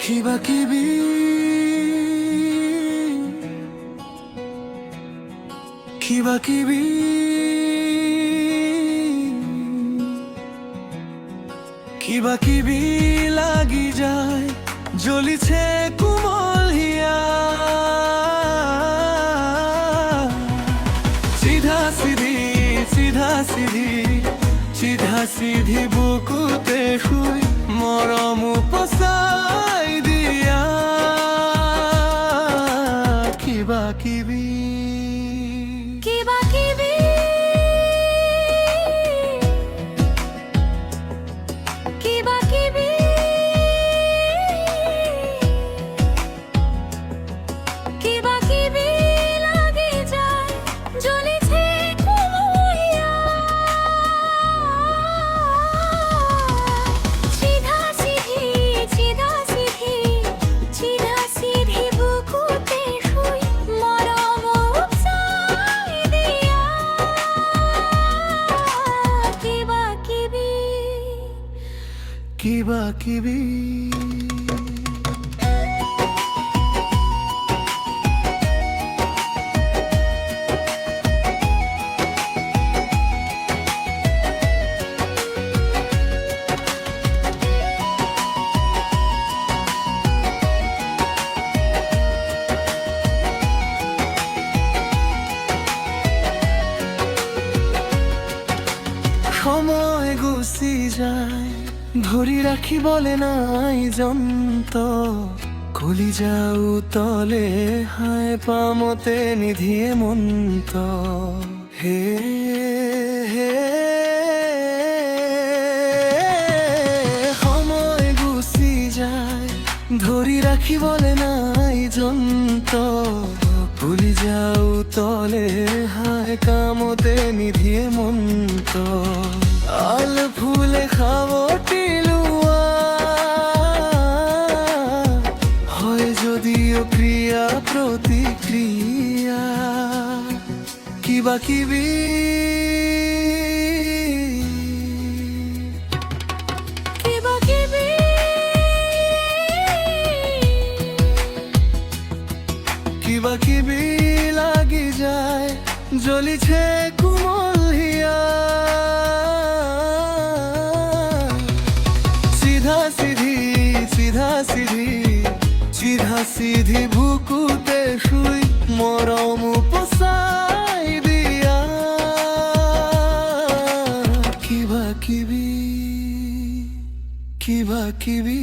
কিবা কিবি কিবা কিবি কিবা কিবি লাগি যায় জ্বলিছে কোমল হিয়া সিধা সিধি সিধা সিধি সিধা সিধি বুকুতে শুই মরম পচাই দিয়া কিবা কিবি কিবা কিবি কিবা কিবি কিবা কিবি লাগি যায় জ্বলিছে কোমল হিয়া সিধা সিধি সিধা সিধি সিধা সিধি বুকুতে শুই মরম উপচাই দিয়া কিবা কিবি কিবা কিবি সময় গুচি যায় ধৰি ৰাখি বলে নাই যন্ত খুলি যাও তলে হাই পামতে নিধিয়ে মন্ত হে হে সময় গুচি যায় ধৰি ৰাখি বলে নাই যন্ত খুলি যাও তলে হাই কামতে নিধিয়ে মন্ত আল ফুলে খাবটি লোৱা হয় যদিও ক্রিয়া প্রতিক্রিয়া কিবা কিবি কিবা কিবি কিবা কিবি লাগি যায় জ্বলিছে কোমল হিয়া সিধা সিধি সিধা সিধি সিধা সিধি বুকুতে শুই মরম পচাই দিয়া কিবা কিবি কিবা কিবি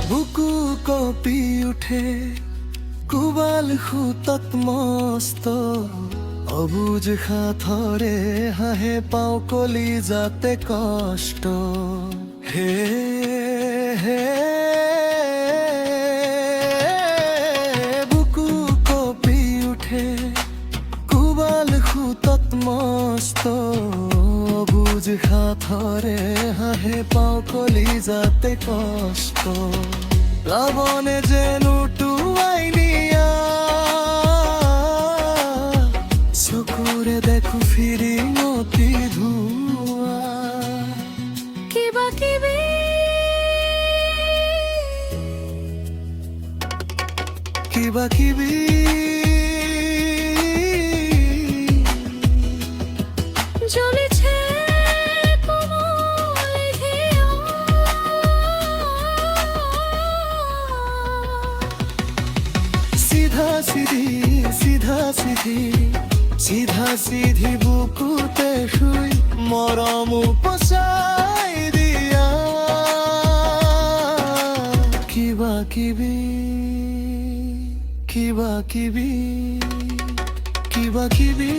বুকু কঁপি উঠে কোবাল খুতত মস্ত অবুজ সাথৰে হাঁহে পাওঁ কলি যাতে কষ্ট হে হে বুকু কঁপি উঠে কোবাল খুতত মস্ত অবুজ সাথৰে হাঁহে পাওঁ কলি যাতে কষ্ট প্লাৱনে যেন উটুৱাই নিয়া চকুৰে দেখো ফিৰিঙতি ধোৱা কিবা কিবি কিবা কিবি জ্বলিছে কোমল হিয়া সিধা সিধি সিধা সিধি সিধা সিধি বুকুতে শুই মৰম পচাই দিয়া কিবা কিবি কিবা কিবি কিবা কিবি